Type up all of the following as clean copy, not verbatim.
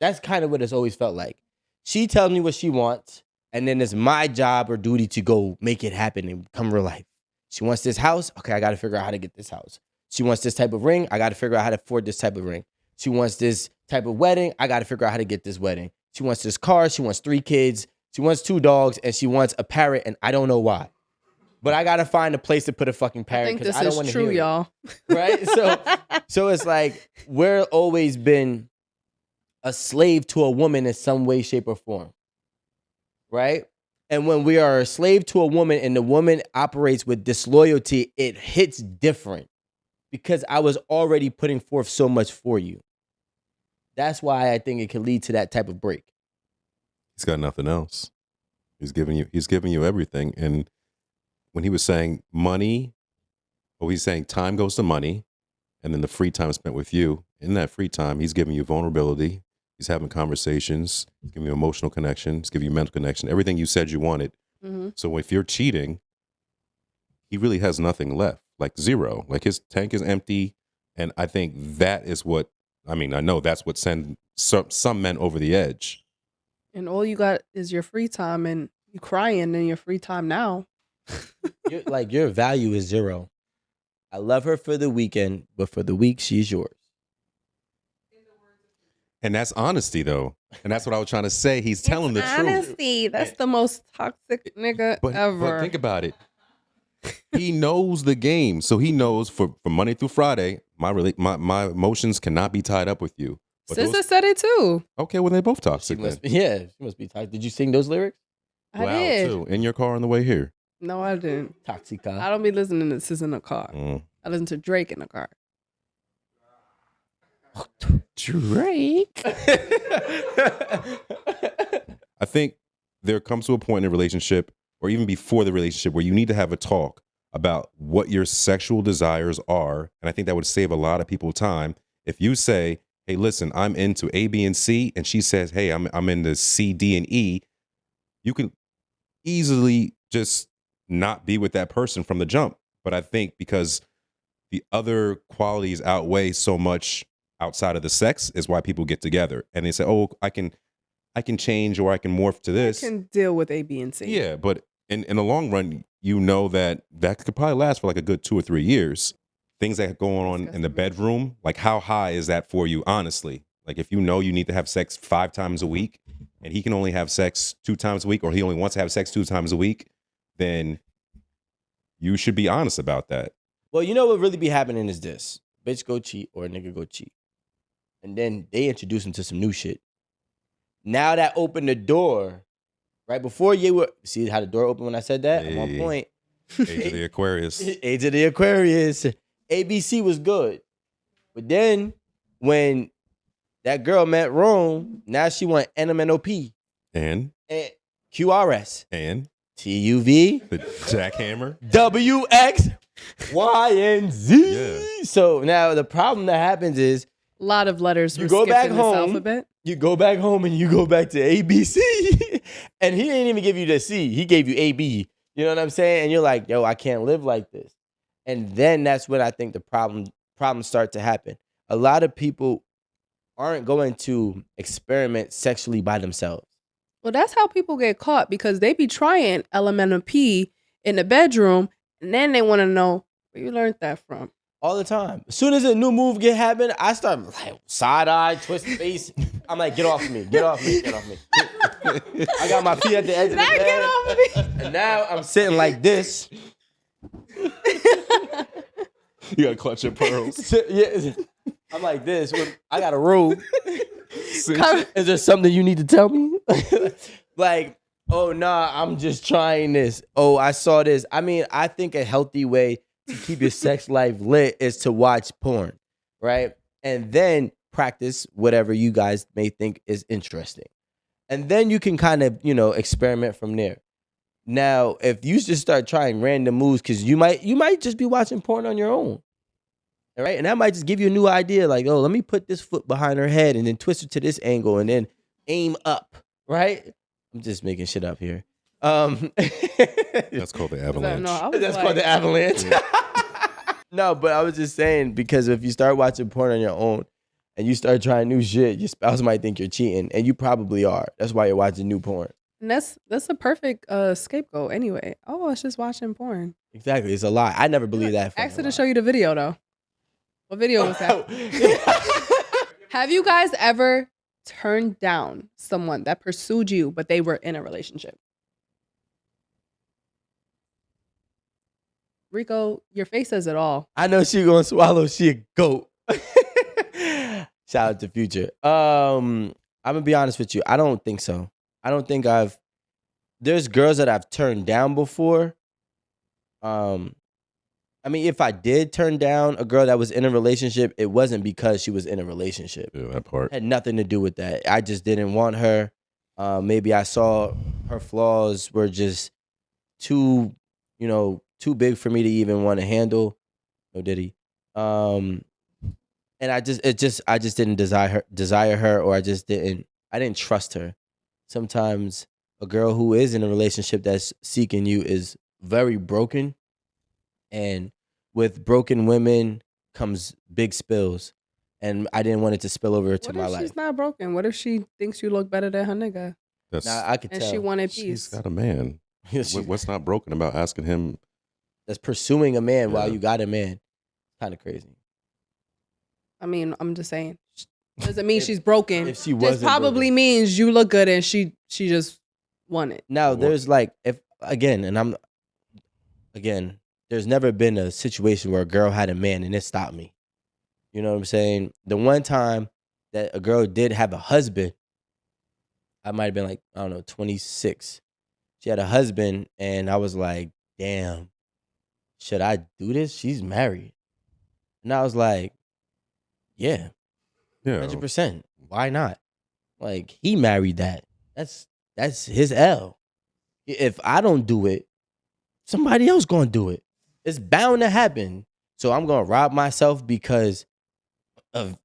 That's kind of what it's always felt like. She tells me what she wants, and then it's my job or duty to go make it happen and become real life. She wants this house. Okay, I got to figure out how to get this house. She wants this type of ring. I got to figure out how to afford this type of ring. She wants this type of wedding. I got to figure out how to get this wedding. She wants this car. She wants 3 kids. She wants 2 dogs, and she wants a parrot, and I don't know why. But I got to find a place to put a fucking parrot because I don't want to hear it. I think this is Y'all. true, Right? So it's like we're always been a slave to a woman in some way, shape, or form. Right? And when we are a slave to a woman and the woman operates with disloyalty, it hits different because I was already putting forth so much for you. That's why I think it can lead to that type of break. He's got nothing else. He's giving you everything. And when he was saying money, he's saying time goes to money, and then the free time spent with you. In that free time, he's giving you vulnerability. He's having conversations. He's giving you emotional connection. He's giving you mental connection. Everything you said you wanted. Mm-hmm. So if you're cheating, he really has nothing left, like zero. Like his tank is empty. And I think that is what, I know that's what sends some men over the edge. And all you got is your free time, and you crying in your free time now. Your value is zero. I love her for the weekend, but for the week, she's yours. And that's honesty, though. And that's what I was trying to say. He's telling the truth. Honesty. That's the most toxic nigga ever. But think about it. He knows the game. So he knows for Monday through Friday, my emotions cannot be tied up with you. SZA said it too. Okay, well, they're both toxic. She must be toxic. Did you sing those lyrics? I did. Too. In your car on the way here. No, I didn't. Toxica. I don't be listening to SZA in the car. I listen to Drake in the car. Drake. I think there comes to a point in a relationship, or even before the relationship, where you need to have a talk about what your sexual desires are. And I think that would save a lot of people time. If you say, hey, listen, I'm into A, B, and C, and she says, hey, I'm into C, D, and E, you can easily just not be with that person from the jump. But I think because the other qualities outweigh so much outside of the sex is why people get together. And they say, oh, I can change, or I can morph to this. I can deal with A, B, and C. Yeah, but in the long run, you know that could probably last for like a good 2 or 3 years. Things that go on in the bedroom, like how high is that for you, honestly? Like if you know you need to have sex 5 times a week and he can only have sex 2 times a week, or he only wants to have sex 2 times a week, then you should be honest about that. Well, you know what really be happening is this. Bitch go cheat or a nigga go cheat. And then they introduce him to some new shit. Now that opened the door. Right before you were, see how the door opened when I said that? Hey. I'm on point. Age of the Aquarius. Age of the Aquarius. ABC was good. But then when that girl met Rome, now she want NMNOP. And QRS. And TUV. the jackhammer. WXYZ. Yeah. So now the problem that happens is A lot of letters you were go skipped back in this home. alphabet. You go back home and you go back to ABC. And he didn't even give you the C. He gave you AB. You know what I'm saying? And you're like, yo, I can't live like this. And then that's when I think the problems start to happen. A lot of people aren't going to experiment sexually by themselves. Well, that's how people get caught, because they be trying LMNOP in the bedroom, and then they want to know where you learned that from. All the time. As soon as a new move get happen, I start like side eye, twist face. I'm like, get off of me, get off me, get off me. I got my feet at the edge of the bed. Get off of me. And now I'm sitting like this. You gotta clutch your pearls. Yeah, I'm like this. I got a robe. Is there something you need to tell me? Like, oh nah, I'm just trying this. Oh, I saw this. I mean, I think a healthy way to keep your sex life lit is to watch porn, right? And then practice whatever you guys may think is interesting. And then you can kind of, experiment from there. Now, if you just start trying random moves, because you might just be watching porn on your own. All right. And that might just give you a new idea. Like, oh, let me put this foot behind her head and then twist her to this angle and then aim up. Right? I'm just making shit up here. That's called the avalanche. That's called the avalanche. No, but I was just saying, because if you start watching porn on your own, and you start trying new shit, your spouse might think you're cheating, and you probably are. That's why you're watching new porn. And that's a perfect scapegoat anyway. Oh, I was just watching porn. Exactly, it's a lie. I never believe that. Ask her to show you the video though. What video was that? Have you guys ever turned down someone that pursued you, but they were in a relationship? Rico, your face says it all. I know she gonna swallow. She a goat. Shout out to Future. I'm gonna be honest with you. I don't think so. I don't think there's girls that I've turned down before. I mean, if I did turn down a girl that was in a relationship, it wasn't because she was in a relationship. Yeah, that part. It had nothing to do with that. I just didn't want her. Maybe I saw her flaws were just too big for me to even want to handle. No, did he? And I just didn't desire her, or I didn't trust her. Sometimes a girl who is in a relationship that's seeking you is very broken. And with broken women comes big spills. And I didn't want it to spill over to my life. What if she's not broken? What if she thinks you look better than her nigga? I could tell. And she wanted She's peace. got a man. What's not broken about asking him? That's pursuing a man while Yeah. you got a man. Kind of crazy. I mean, I'm just saying. Doesn't mean she's broken. If she Just wasn't probably broken. means you look good and she just wanted. Now there's like there's never been a situation where a girl had a man and it stopped me. You know what I'm saying? The one time that a girl did have a husband, I might have been like, I don't know, 26. She had a husband and I was like, damn, should I do this? She's married. And I was like, yeah, Yeah. 100%. Why not? Like, he married that. That's his L. If I don't do it, somebody else gonna do it. It's bound to happen. So I'm gonna rob myself because of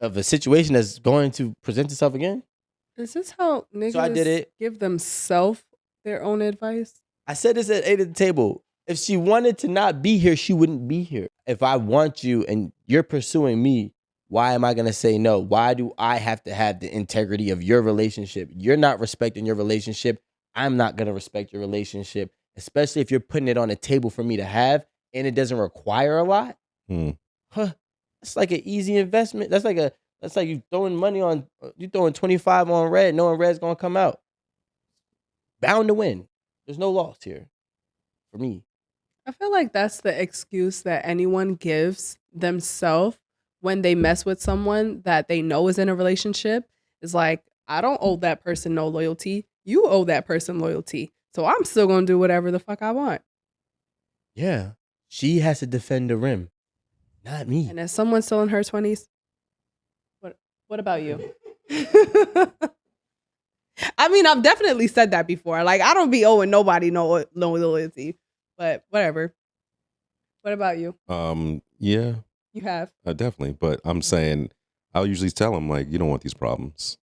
a situation that's going to present itself again. Is this how niggas So I did it. give themselves their own advice? I said this at 8 at the table. If she wanted to not be here, she wouldn't be here. If I want you and you're pursuing me, why am I gonna say no? Why do I have to have the integrity of your relationship? You're not respecting your relationship. I'm not gonna respect your relationship, especially if you're putting it on a table for me to have and it doesn't require a lot. It's like an easy investment. That's like you throwing money on, you throwing 25 on red, knowing red's gonna come out. Bound to win. There's no loss here for me. I feel like that's the excuse that anyone gives themselves when they mess with someone that they know is in a relationship. Is like, I don't owe that person no loyalty. You owe that person loyalty. So I'm still gonna do whatever the fuck I want. Yeah. She has to defend the rim, not me. And as someone still in her 20s, what about you? I mean, I've definitely said that before. Like, I don't be owing nobody no loyalty, but whatever. What about you? Yeah, You have. definitely. But I'm saying, I'll usually tell them, like, you don't want these problems.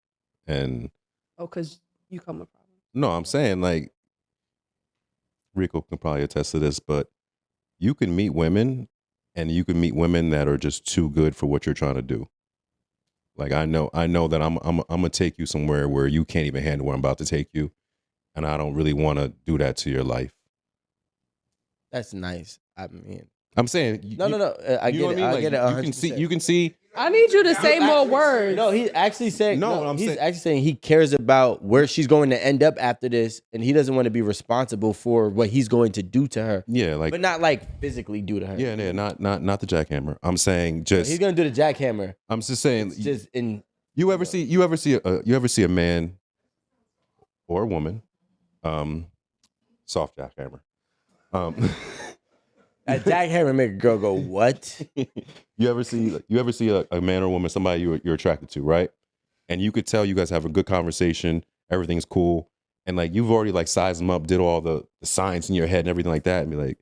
And Oh, because you come with problems. no, I'm saying, like, Rico can probably attest to this, but you can meet women and you can meet women that are just too good for what you're trying to do. Like, I know that I'm gonna take you somewhere where you can't even handle where I'm about to take you, and I don't really want to do that to your life. That's nice. I mean, I'm saying, no. I you know get what it. I mean? I get it. You can see. I need you to say more words. No, he's actually saying. No, No, I'm he's saying- actually saying he cares about where she's going to end up after this, and he doesn't want to be responsible for what he's going to do to her. Yeah, like, But not like physically do to her. yeah, not the jackhammer. I'm saying just. He's gonna do the jackhammer. I'm just saying. It's just in. You ever see a man or a woman, soft jackhammer. A jackhammer make a girl go, what? You ever see a man or woman, somebody you're attracted to, right? And you could tell you guys have a good conversation, everything's cool, and like you've already like sized them up, did all the science in your head and everything like that, and be like,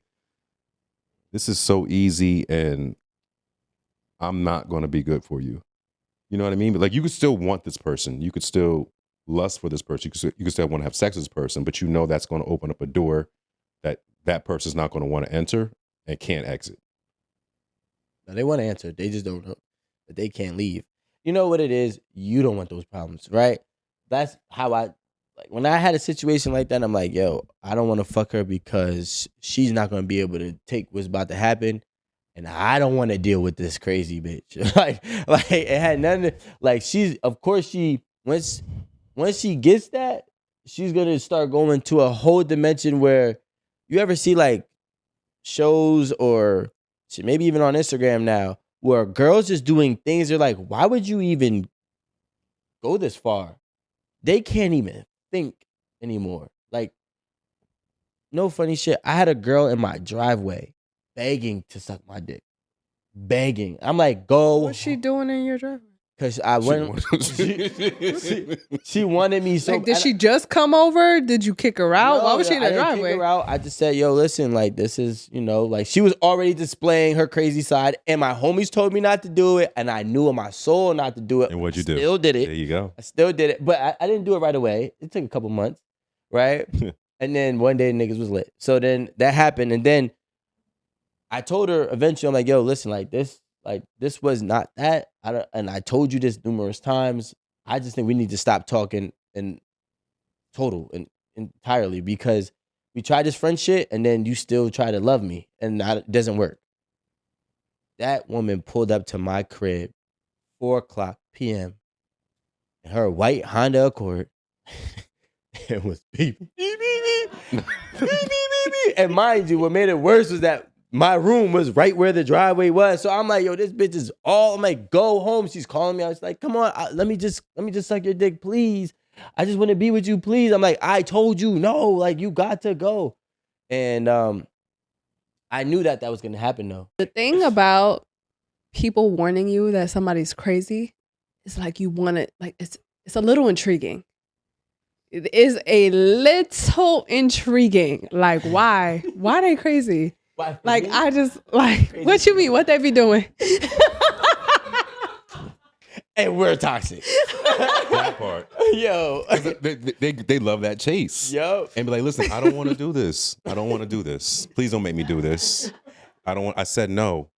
this is so easy, and I'm not going to be good for you. You know what I mean? But like, you could still want this person, you could still lust for this person, you could still want to have sex with this person, but you know that's going to open up a door that person's not going to want to enter and can't exit. No, they want to answer. They just don't know that they can't leave. you know what it is? You don't want those problems, right? That's how I like when I had a situation like that, I'm like, yo, I don't want to fuck her because she's not gonna be able to take what's about to happen. And I don't want to deal with this crazy bitch. like it had nothing like she's of course she once she gets that, she's gonna start going to a whole dimension where you ever see like shows or shit, maybe even on Instagram now where girls just doing things they're like, why would you even go this far? They can't even think anymore. Like, no funny shit. I had a girl in my driveway begging to suck my dick. Begging. I'm like, go. What's she doing in your driveway? Because I went. She wanted me so. Like, did she just come over? Did you kick her out? Why was she in the I didn't driveway? kick her out. I just said, yo, listen, like, this is, like, she was already displaying her crazy side, and my homies told me not to do it, and I knew in my soul not to do it. And what'd you do? Still did it. There you go. I still did it, but I didn't do it right away. It took a couple months, right? And then one day niggas was lit. So then that happened, and then I told her eventually, I'm like, yo, listen, this was not that. And I told you this numerous times. I just think we need to stop talking in total and entirely because we tried this friend shit and then you still try to love me and it doesn't work. That woman pulled up to my crib 4:00 p.m. in her white Honda Accord. It was beep, beep, beep, beep, beep, beep, beep, beep. And mind you, what made it worse was that my room was right where the driveway was. So I'm like, yo, this bitch is all, I'm like, go home. She's calling me. I was like, come on, let me just suck your dick, please. I just want to be with you, please. I'm like, I told you, no, like, you got to go. And I knew that was going to happen, though. The thing about people warning you that somebody's crazy is like you want it, like it's a little intriguing. It is a little intriguing. Like, why? Why they crazy? Like, I just, like, what you mean? What they be doing? And we're toxic. That part. Yo. They love that chase. Yo. And be like, listen, I don't want to do this. I don't want to do this. Please don't make me do this. I said no.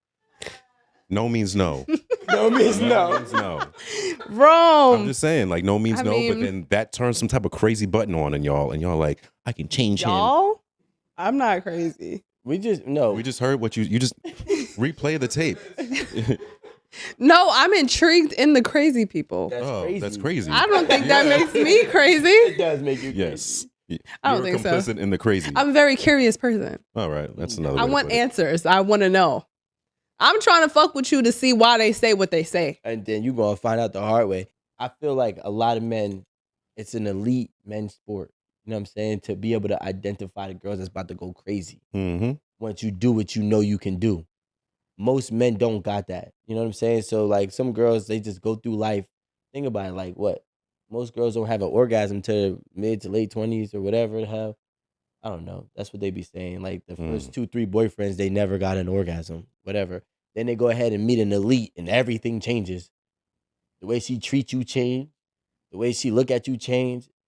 No means no. No means no. No means no. Wrong. I'm just saying, like, no means I no, mean, but then that turns some type of crazy button on in y'all, and y'all like, I can change him. Y'all? I'm not crazy. We just heard what you just replay the tape. No, I'm intrigued in the crazy people. That's crazy. I don't think that makes me crazy. It does make you crazy. Yes. I don't think so. Complicit in the crazy. I'm a very curious person. All right, that's another. I way to want put it. answers. I want to know. I'm trying to fuck with you to see why they say what they say. And then you're going to find out the hard way. I feel like a lot of men, it's an elite men's sport. You know what I'm saying? To be able to identify the girls that's about to go crazy. Mm-hmm. Once you do what you know you can do. Most men don't got that. You know what I'm saying? So like some girls, they just go through life. Think about it, like what? Most girls don't have an orgasm till mid to late 20s or whatever the hell. I don't know. That's what they be saying. Like the first 2-3 boyfriends, they never got an orgasm, whatever. Then they go ahead and meet an elite and everything changes. The way she treats you change. The way she look at you change.